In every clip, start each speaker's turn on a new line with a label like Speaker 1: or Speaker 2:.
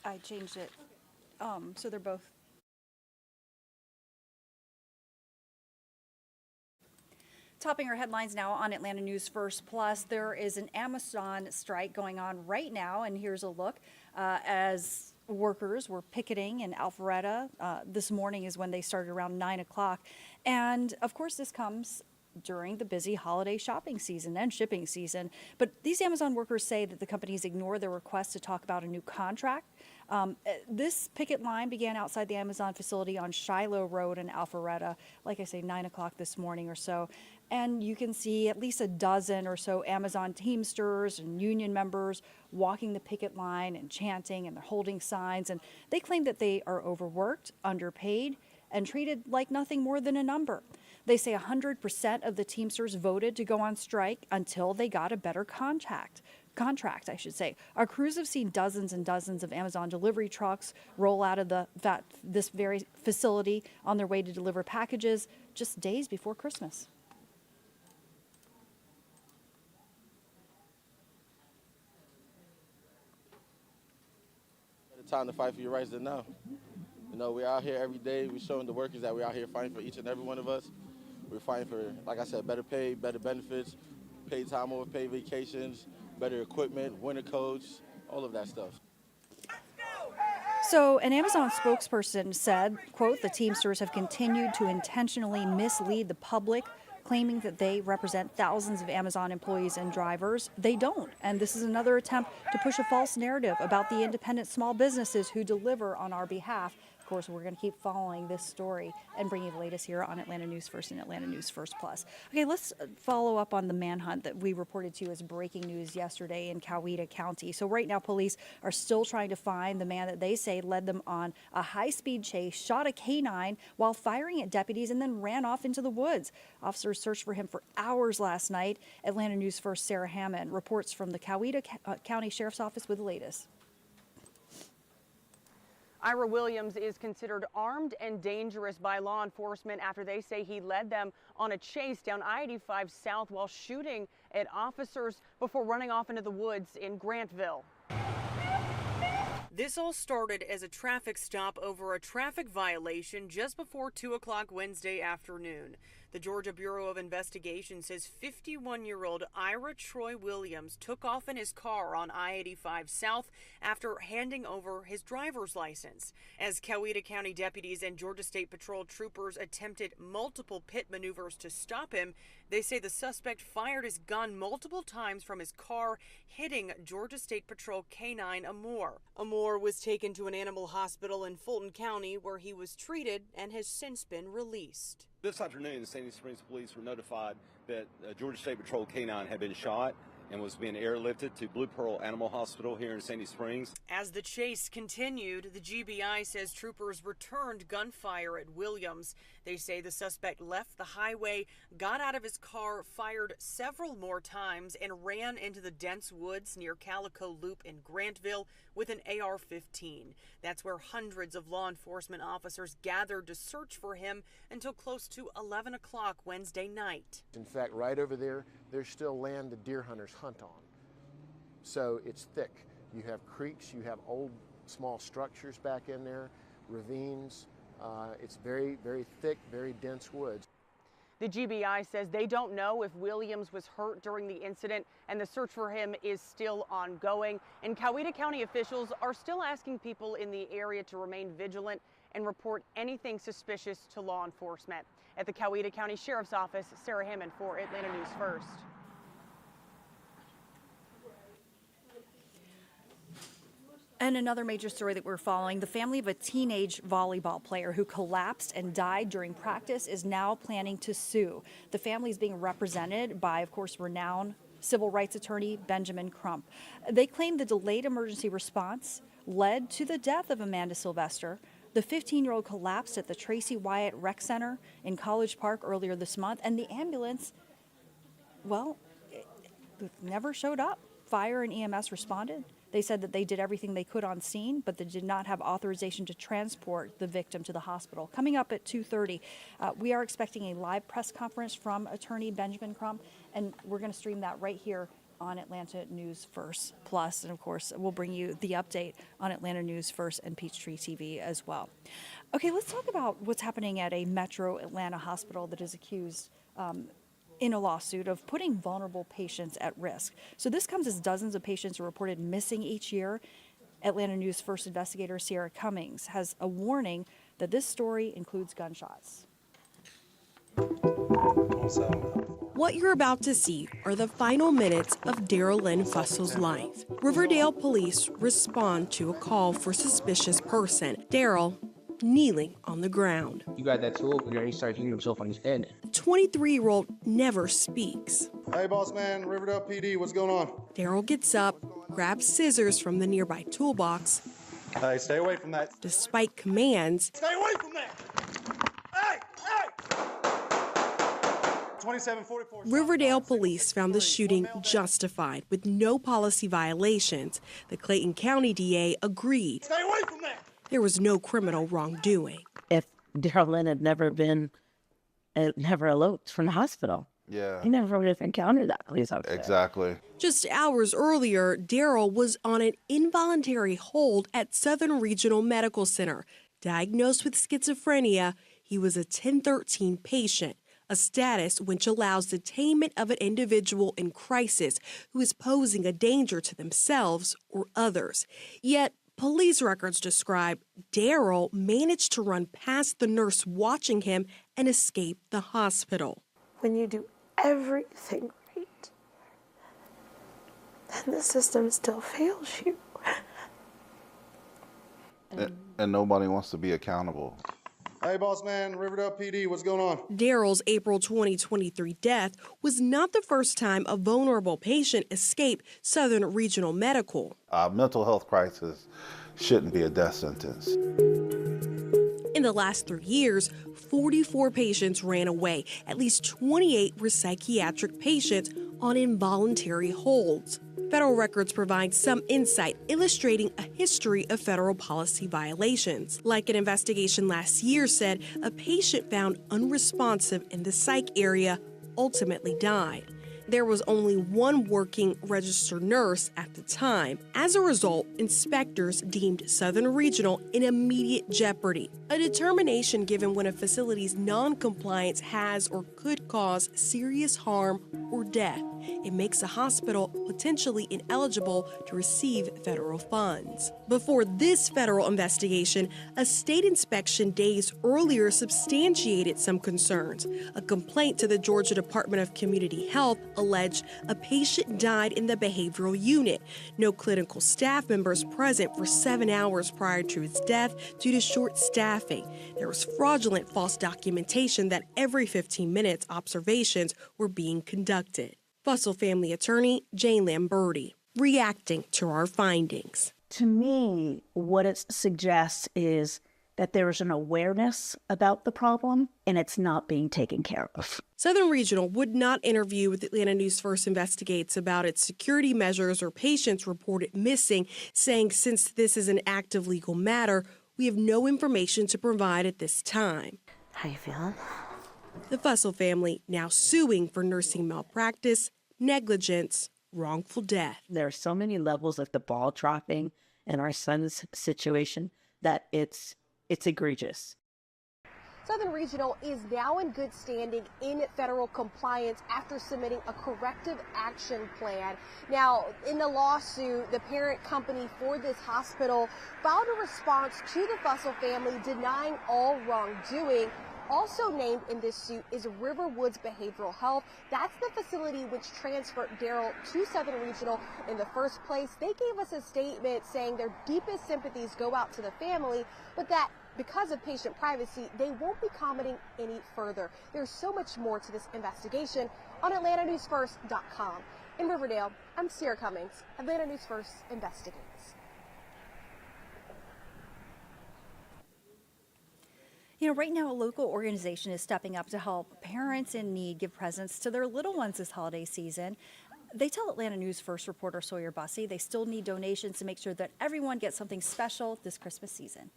Speaker 1: I changed it. So they're both. Topping our headlines now on Atlanta News First Plus, there is an Amazon strike going on right now, and here's a look as workers were picketing in Alpharetta. This morning is when they started around 9 o'clock, and of course this comes during the busy holiday shopping season and shipping season. But these Amazon workers say that the companies ignore their request to talk about a new contract. This picket line began outside the Amazon facility on Shiloh Road in Alpharetta, like I say, 9 o'clock this morning or so. And you can see at least a dozen or so Amazon Teamsters and union members walking the picket line and chanting, and they're holding signs. And they claim that they are overworked, underpaid, and treated like nothing more than a number. They say 100% of the Teamsters voted to go on strike until they got a better contract. Our crews have seen dozens and dozens of Amazon delivery trucks roll out of this very facility on their way to deliver packages just days before Christmas.
Speaker 2: Better time to fight for your rights than now. You know, we're out here every day. We're showing the workers that we're out here fighting for each and every one of us. We're fighting for, like I said, better pay, better benefits, paid time off, paid vacations, better equipment, winter coats, all of that stuff.
Speaker 1: So an Amazon spokesperson said, quote, the Teamsters have continued to intentionally mislead the public, claiming that they represent thousands of Amazon employees and drivers. They don't. And this is another attempt to push a false narrative about the independent small businesses who deliver on our behalf. Of course, we're going to keep following this story and bring you the latest here on Atlanta News First and Atlanta News First Plus. Okay, let's follow up on the manhunt that we reported to you as breaking news yesterday in Coweta County. So right now, police are still trying to find the man that they say led them on a high-speed chase, shot a K-9 while firing at deputies, and then ran off into the woods. Officers searched for him for hours last night. Atlanta News First Sarah Hammond reports from the Coweta County Sheriff's Office with the latest.
Speaker 3: Ira Williams is considered armed and dangerous by law enforcement after they say he led them on a chase down I-85 South while shooting at officers before running off into the woods in Grantville. This all started as a traffic stop over a traffic violation just before 2 o'clock Wednesday afternoon. The Georgia Bureau of Investigation says 51-year-old Ira Troy Williams took off in his car on I-85 South after handing over his driver's license. As Coweta County deputies and Georgia State Patrol troopers attempted multiple pit maneuvers to stop him, they say the suspect fired his gun multiple times from his car, hitting Georgia State Patrol K-9 Amore. Amore was taken to an animal hospital in Fulton County where he was treated and has since been released.
Speaker 4: This afternoon, Sandy Springs police were notified that Georgia State Patrol K-9 had been shot and was being airlifted to Blue Pearl Animal Hospital here in Sandy Springs.
Speaker 3: As the chase continued, the GBI says troopers returned gunfire at Williams. They say the suspect left the highway, got out of his car, fired several more times, and ran into the dense woods near Calico Loop in Grantville with an AR-15. That's where hundreds of law enforcement officers gathered to search for him until close to 11 o'clock Wednesday night.
Speaker 5: In fact, right over there, there's still land the deer hunters hunt on. So it's thick. You have creeks, you have old small structures back in there, ravines. It's very, very thick, very dense woods.
Speaker 3: The GBI says they don't know if Williams was hurt during the incident, and the search for him is still ongoing. And Coweta County officials are still asking people in the area to remain vigilant and report anything suspicious to law enforcement. At the Coweta County Sheriff's Office, Sarah Hammond for Atlanta News First.
Speaker 1: And another major story that we're following, the family of a teenage volleyball player who collapsed and died during practice is now planning to sue. The family is being represented by, of course, renowned civil rights attorney Benjamin Crump. They claim the delayed emergency response led to the death of Amanda Sylvester. The 15-year-old collapsed at the Tracy Wyatt Rec Center in College Park earlier this month, and the ambulance, well, it never showed up. Fire and EMS responded. They said that they did everything they could on scene, but they did not have authorization to transport the victim to the hospital. Coming up at 2:30, we are expecting a live press conference from attorney Benjamin Crump, and we're going to stream that right here on Atlanta News First Plus, and of course, we'll bring you the update on Atlanta News First and Peachtree TV as well. Okay, let's talk about what's happening at a Metro Atlanta hospital that is accused in a lawsuit of putting vulnerable patients at risk. So this comes as dozens of patients are reported missing each year. Atlanta News First investigator Sierra Cummings has a warning that this story includes gunshots.
Speaker 6: What you're about to see are the final minutes of Daryl Lynn Fussel's life. Riverdale police respond to a call for a suspicious person. Daryl kneeling on the ground.
Speaker 7: You got that tool, and he started hitting himself on his head.
Speaker 6: The 23-year-old never speaks.
Speaker 8: Hey, boss man, Riverdale PD, what's going on?
Speaker 6: Daryl gets up, grabs scissors from the nearby toolbox.
Speaker 8: Hey, stay away from that.
Speaker 6: Despite commands,
Speaker 8: Stay away from that! Hey! 2744.
Speaker 6: Riverdale police found the shooting justified with no policy violations. The Clayton County DA agreed.
Speaker 8: Stay away from that!
Speaker 6: There was no criminal wrongdoing.
Speaker 9: If Daryl Lynn had never eloped from the hospital, he never would have encountered that police officer.
Speaker 10: Exactly.
Speaker 6: Just hours earlier, Daryl was on an involuntary hold at Southern Regional Medical Center. Diagnosed with schizophrenia, he was a 1013 patient, a status which allows detainment of an individual in crisis who is posing a danger to themselves or others. Yet, police records describe Daryl managed to run past the nurse watching him and escape the hospital.
Speaker 11: When you do everything right, and the system still fails you.
Speaker 10: And nobody wants to be accountable.
Speaker 8: Hey, boss man, Riverdale PD, what's going on?
Speaker 6: Daryl's April 2023 death was not the first time a vulnerable patient escaped Southern Regional Medical.
Speaker 10: Mental health crisis shouldn't be a death sentence.
Speaker 6: In the last 3 years, 44 patients ran away. At least 28 were psychiatric patients on involuntary holds. Federal records provide some insight illustrating a history of federal policy violations. Like an investigation last year said, a patient found unresponsive in the psych area ultimately died. There was only one working registered nurse at the time. As a result, inspectors deemed Southern Regional in immediate jeopardy, a determination given when a facility's non-compliance has or could cause serious harm or death. It makes a hospital potentially ineligible to receive federal funds. Before this federal investigation, a state inspection days earlier substantiated some concerns. A complaint to the Georgia Department of Community Health alleged a patient died in the behavioral unit. No clinical staff members present for 7 hours prior to his death due to short staffing. There was fraudulent false documentation that every 15 minutes observations were being conducted. Fussell family attorney Jane Lamberti, reacting to our findings.
Speaker 9: To me, what it suggests is that there is an awareness about the problem and it's not being taken care of.
Speaker 6: Southern Regional would not interview with Atlanta News First Investigates about its security measures or patients reported missing, saying since this is an active legal matter, we have no information to provide at this time.
Speaker 11: How you feeling?
Speaker 6: The Fussell family now suing for nursing malpractice, negligence, wrongful death.
Speaker 9: There are so many levels of the ball dropping in our son's situation that it's egregious.
Speaker 12: Southern Regional is now in good standing in federal compliance after submitting a corrective action plan. Now, in the lawsuit, the parent company for this hospital filed a response to the Fussell family denying all wrongdoing. Also named in this suit is Riverwoods Behavioral Health. That's the facility which transferred Daryl to Southern Regional in the first place. They gave us a statement saying their deepest sympathies go out to the family, but that because of patient privacy, they won't be commenting any further. There's so much more to this investigation on AtlantaNewsFirst.com. In Riverdale, I'm Sierra Cummings. Atlanta News First investigates.
Speaker 1: You know, right now, a local organization is stepping up to help parents in need give presents to their little ones this holiday season. They tell Atlanta News First reporter Sawyer Bussey they still need donations to make sure that everyone gets something special this Christmas season.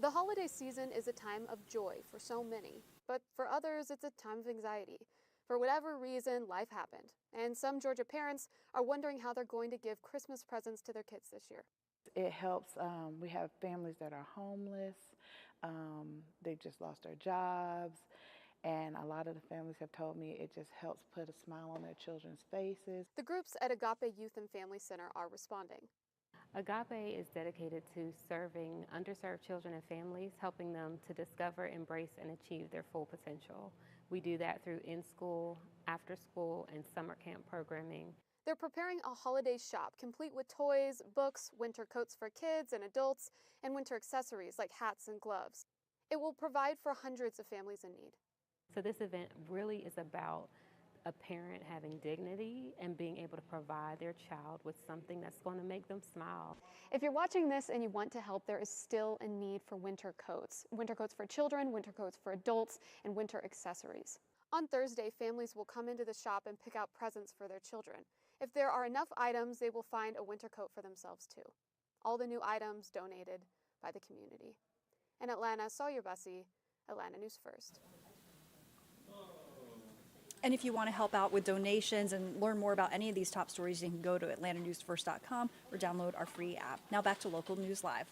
Speaker 13: The holiday season is a time of joy for so many, but for others, it's a time of anxiety. For whatever reason, life happened, and some Georgia parents are wondering how they're going to give Christmas presents to their kids this year.
Speaker 14: It helps. We have families that are homeless. They've just lost their jobs. And a lot of the families have told me it just helps put a smile on their children's faces.
Speaker 13: The groups at Agape Youth and Family Center are responding.
Speaker 15: Agape is dedicated to serving underserved children and families, helping them to discover, embrace, and achieve their full potential. We do that through in-school, after-school, and summer camp programming.
Speaker 13: They're preparing a holiday shop complete with toys, books, winter coats for kids and adults, and winter accessories like hats and gloves. It will provide for hundreds of families in need.
Speaker 15: So this event really is about a parent having dignity and being able to provide their child with something that's going to make them smile.
Speaker 13: If you're watching this and you want to help, there is still a need for winter coats for children, winter coats for adults, and winter accessories. On Thursday, families will come into the shop and pick out presents for their children. If there are enough items, they will find a winter coat for themselves too. All the new items donated by the community. In Atlanta, Sawyer Bussey, Atlanta News First.
Speaker 1: And if you want to help out with donations and learn more about any of these top stories, you can go to atlantanewsfirst.com or download our free app. Now back to Local News Live.